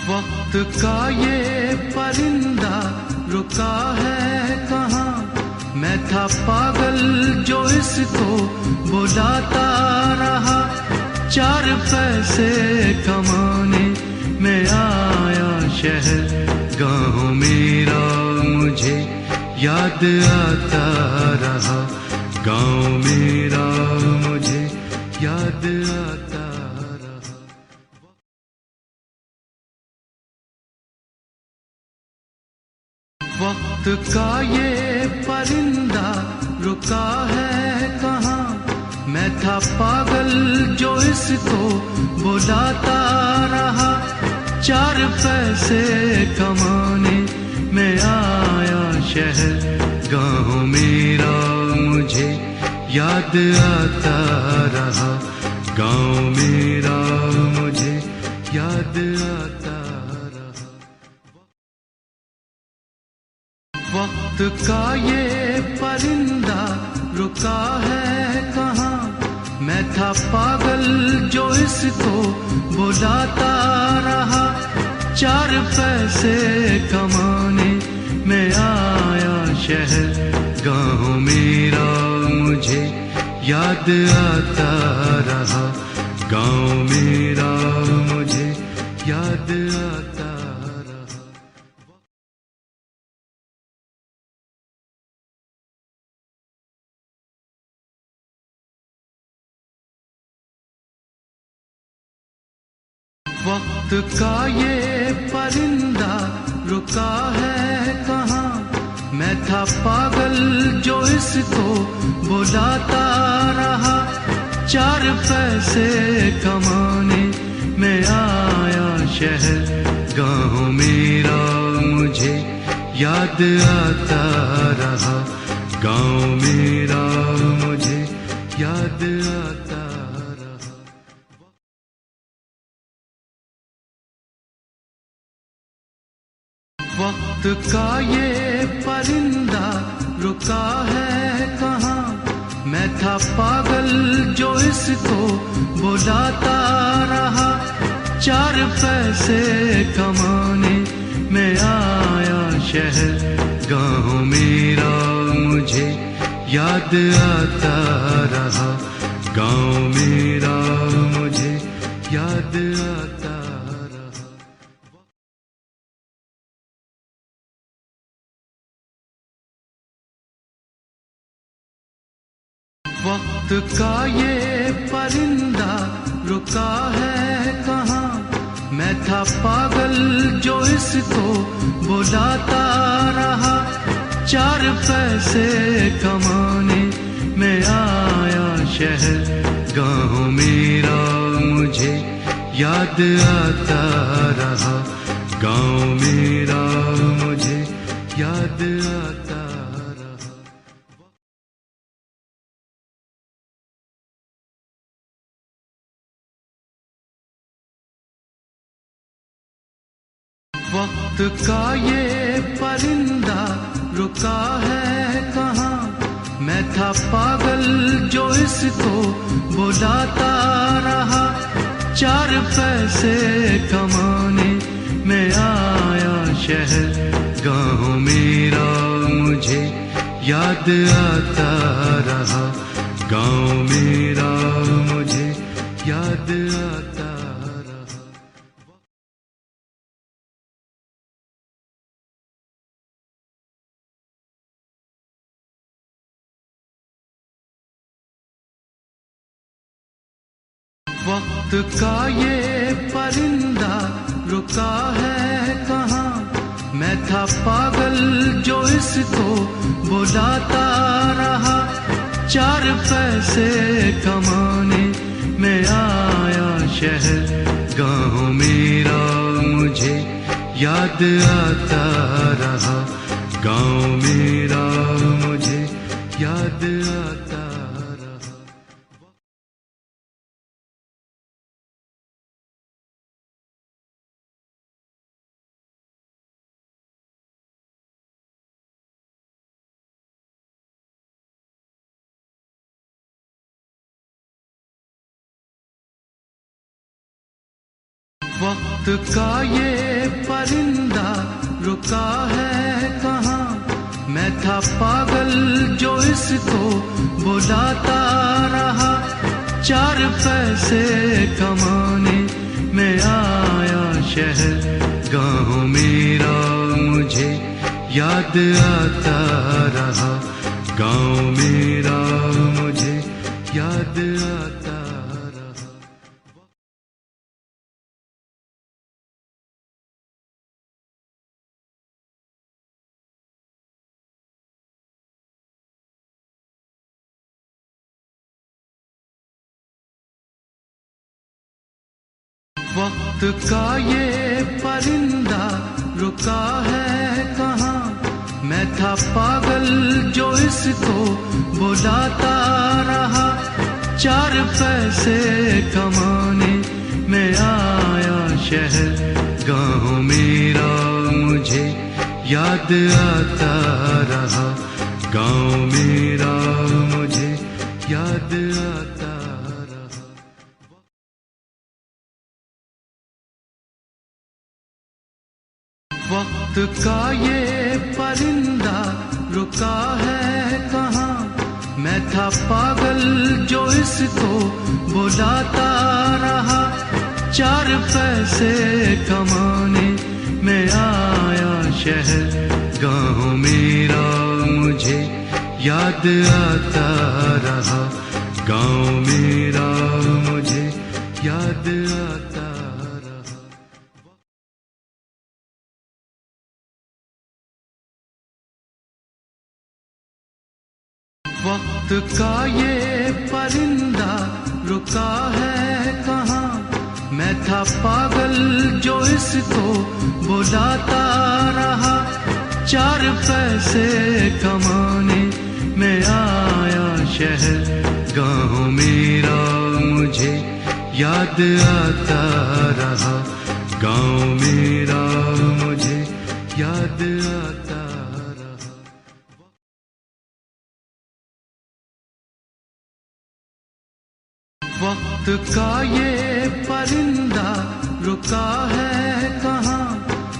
वक्त का ये परिंदा रुका है कहाँ, मैं था पागल जो इसको बुलाता रहा। 4 पैसे कमाने में आया शहर, गाँव मेरा मुझे याद आता रहा। गाँव मेरा मुझे याद आता रहा। वक्त का ये परिंदा रुका है कहाँ, मैं था पागल जो इसको बुलाता रहा। 4 पैसे कमाने में आया शहर, गाँव मेरा मुझे याद आता रहा। गाँव मेरा मुझे याद आता रहा। वक्त का ये परिंदा रुका है कहाँ, मैं था पागल जो इसको बुलाता रहा। 4 पैसे कमाने में आया शहर, गाँव मेरा मुझे याद आता रहा। गाँव मेरा मुझे याद आता रहा। वक्त का ये परिंदा रुका है कहाँ, मैं था पागल जो इसको बुलाता रहा। 4 पैसे कमाने में आया शहर, गाँव मेरा मुझे याद आता रहा। गाँव मेरा मुझे याद आता रहा। वक्त का ये परिंदा रुका है कहाँ, मैं था पागल जो इसको बुलाता रहा। 4 पैसे कमाने में आया शहर, गाँव मेरा मुझे याद आता रहा। गाँव मेरा मुझे याद आता रहा। वक्त का ये परिंदा रुका है कहाँ, मैं था पागल जो इसको बुलाता रहा। 4 पैसे कमाने में आया शहर, गाँव मेरा मुझे याद आता रहा। गाँव मेरा मुझे याद आता रहा। वक्त का ये परिंदा रुका है कहाँ, मैं था पागल जो इसको बुलाता रहा। 4 पैसे कमाने में आया शहर, गाँव मेरा मुझे याद आता रहा। गाँव मेरा मुझे याद आता रहा। वक्त का ये परिंदा रुका है कहाँ, मैं था पागल जो इसको बुलाता रहा। 4 पैसे कमाने में आया शहर, गाँव मेरा मुझे याद आता रहा। गाँव मेरा मुझे याद आता रहा। वक्त का ये परिंदा रुका है कहाँ, मैं था पागल जो इसको बुलाता रहा। 4 पैसे कमाने मैं आया शहर, गाँव मेरा मुझे याद आता रहा, गाँव मेरा मुझे याद आता रहा। वक्त का ये परिंदा रुका है कहाँ, मैं था पागल जो इसको बुलाता रहा। 4 पैसे कमाने मैं आया शहर, गाँव मेरा मुझे याद आता रहा, गाँव मेरा मुझे याद आता रहा। वक्त का ये परिंदा रुका है कहाँ, मैं था पागल जो इसको बुलाता रहा। 4 पैसे कमाने मैं आया शहर, गाँव मेरा मुझे याद आता रहा, गाँव मेरा मुझे याद आता रहा। वक्त का ये परिंदा रुका है कहाँ, मैं था पागल जो इसको बुलाता रहा। 4 पैसे कमाने मैं आया शहर, गाँव मेरा मुझे याद आता रहा, गाँव मेरा मुझे याद आता रहा। वक्त का ये परिंदा रुका है कहाँ,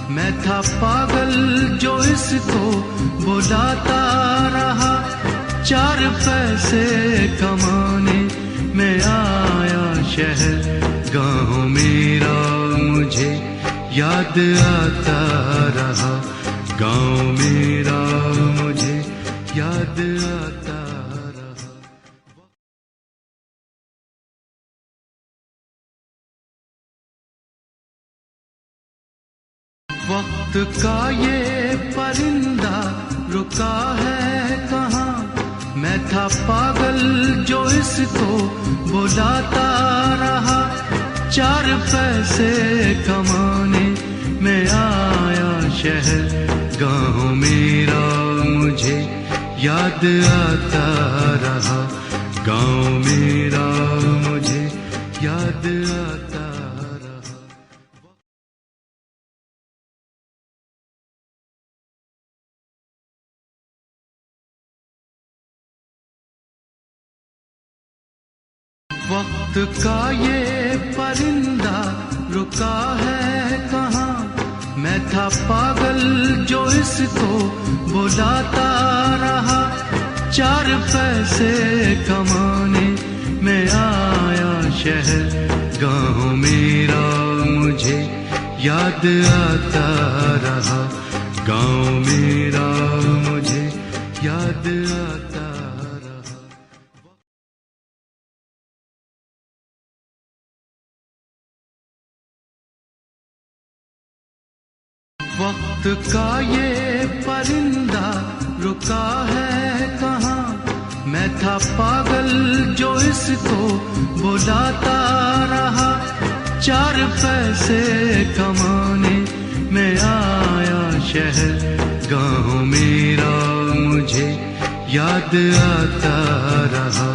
मैं था पागल जो इसको बुलाता रहा। 4 पैसे कमाने मैं आया शहर, गाँव मेरा मुझे याद आता रहा, गाँव मेरा मुझे याद आता रहा। वक्त का ये परिंदा रुका है कहाँ, मैं था पागल जो इसको बुलाता रहा। 4 पैसे कमाने मैं आया शहर, गाँव मेरा मुझे याद आता रहा, गाँव मेरा मुझे याद आता रहा। वक्त का ये परिंदा रुका है कहाँ, मैं था पागल जो इसको बुलाता रहा। 4 पैसे कमाने मैं आया शहर, गाँव मेरा मुझे याद आता रहा, गाँव मेरा मुझे याद आता रहा। वक्त का ये परिंदा रुका है कहाँ, मैं था पागल जो इसको बुलाता रहा। 4 पैसे कमाने मैं आया शहर, गाँव मेरा मुझे याद आता रहा,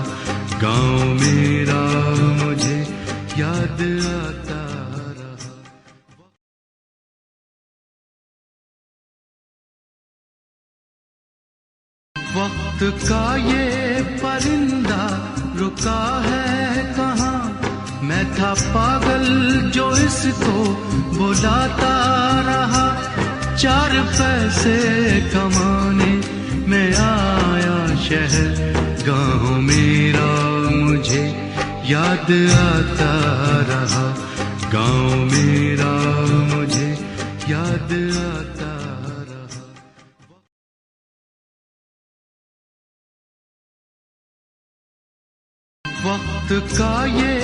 गाँव मेरा मुझे याद आता रहा। वक्त का ये परिंदा रुका है कहाँ, मैं था पागल जो इसको बुलाता रहा। 4 पैसे कमाने मैं आया शहर, गाँव मेरा मुझे याद आता रहा। गाँव मेरा मुझे याद आता रहा। वक्त का ये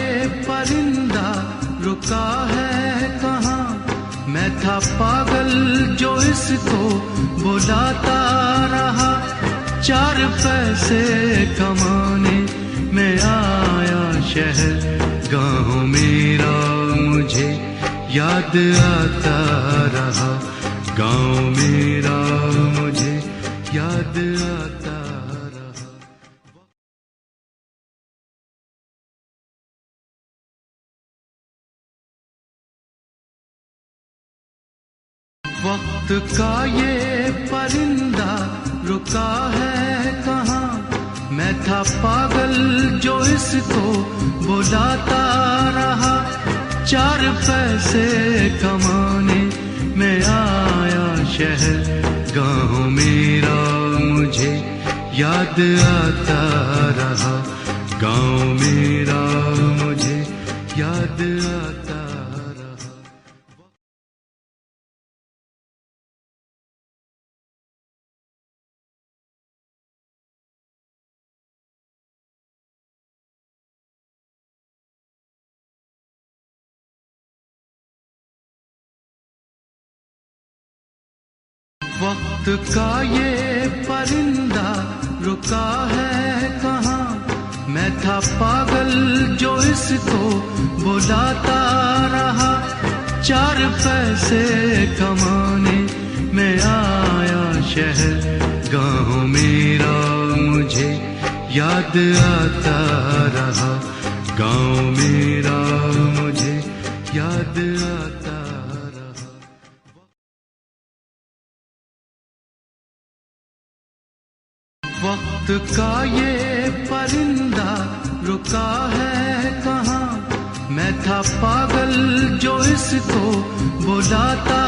परिंदा रुका है कहाँ, मैं था पागल जो इसको बुलाता रहा। 4 पैसे कमाने मैं आया शहर, गाँव मेरा मुझे याद आता रहा। गाँव मेरा मुझे याद आता रहा। वक्त का ये परिंदा रुका है कहाँ, मैं था पागल जो इसको बुलाता रहा। 4 पैसे कमाने मैं आया शहर, गाँव मेरा मुझे याद आता रहा। गाँव मेरा मुझे याद आता रहा। वक्त का ये परिंदा रुका है कहाँ, मैं था पागल जो इसको बुलाता रहा। 4 पैसे कमाने मैं आया शहर, गाँव मेरा मुझे याद आता रहा। गाँव मेरा मुझे याद आता रहा। वक्त का ये परिंदा रुका है कहाँ, मैं था पागल जो इसको बुलाता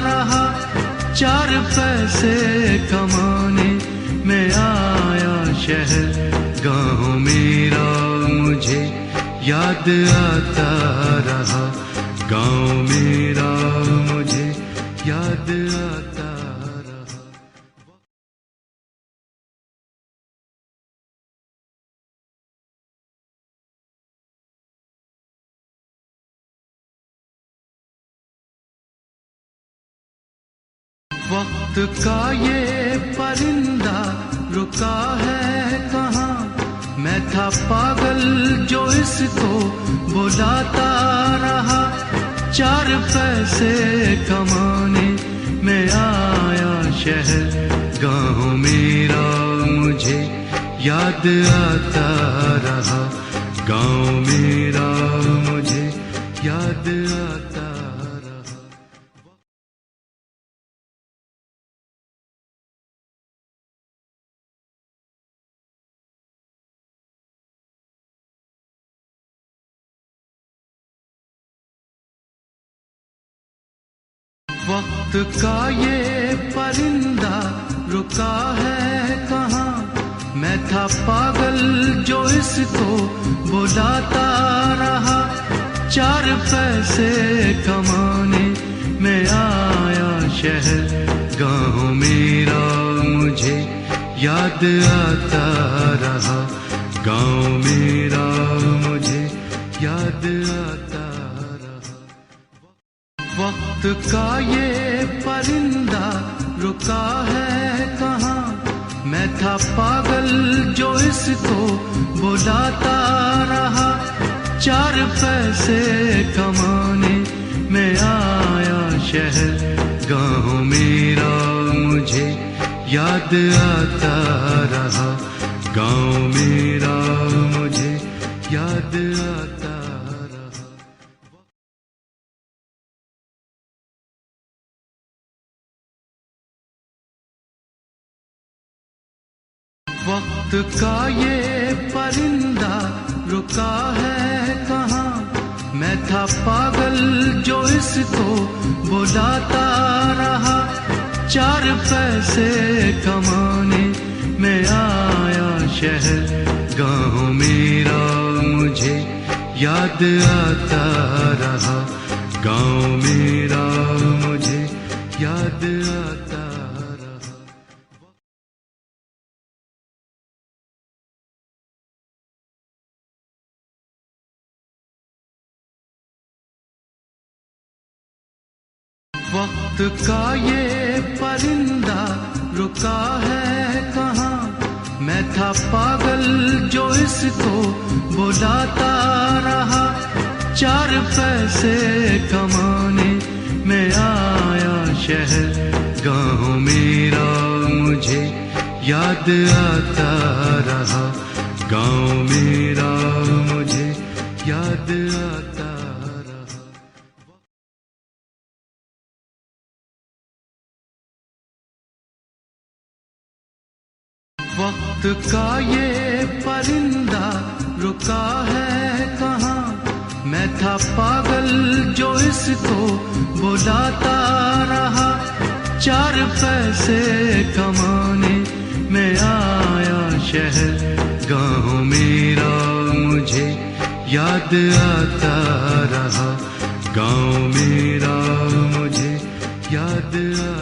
रहा। 4 पैसे कमाने मैं आया शहर, गाँव मेरा मुझे याद आता रहा। गाँव मेरा मुझे याद आता रहा। वक्त का ये परिंदा रुका है कहाँ, मैं था पागल जो इसको बुलाता रहा। 4 पैसे कमाने मैं आया शहर, गाँव मेरा मुझे याद आता रहा। गाँव मेरा मुझे याद आता रहा। वक्त का ये परिंदा रुका है कहाँ, मैं था पागल जो इसको बुलाता रहा। 4 पैसे कमाने मैं आया शहर, गाँव मेरा मुझे याद आता रहा। गाँव मेरा मुझे याद आता रहा। वक्त का ये परिंदा रुका है कहाँ, मैं था पागल जो इसको बुलाता रहा। 4 पैसे कमाने मैं आया शहर, गाँव मेरा मुझे याद आता रहा। गाँव मेरा मुझे याद आता रहा। वक्त का ये परिंदा रुका है कहाँ, मैं था पागल जो इसको बुलाता रहा। 4 पैसे कमाने मैं आया शहर, गाँव मेरा मुझे याद आता रहा। गाँव मेरा मुझे याद आता रहा। वक्त का ये परिंदा रुका है कहाँ, मैं था पागल जो इसको बुलाता रहा। 4 पैसे कमाने मैं आया शहर, गाँव मेरा मुझे याद आता रहा। गाँव मेरा मुझे याद आता रहा। वक्त का ये परिंदा रुका है कहाँ, मैं था पागल जो इसको बुलाता रहा। 4 पैसे कमाने मैं आया शहर, गाँव मेरा मुझे याद आता रहा। गाँव मेरा मुझे याद आता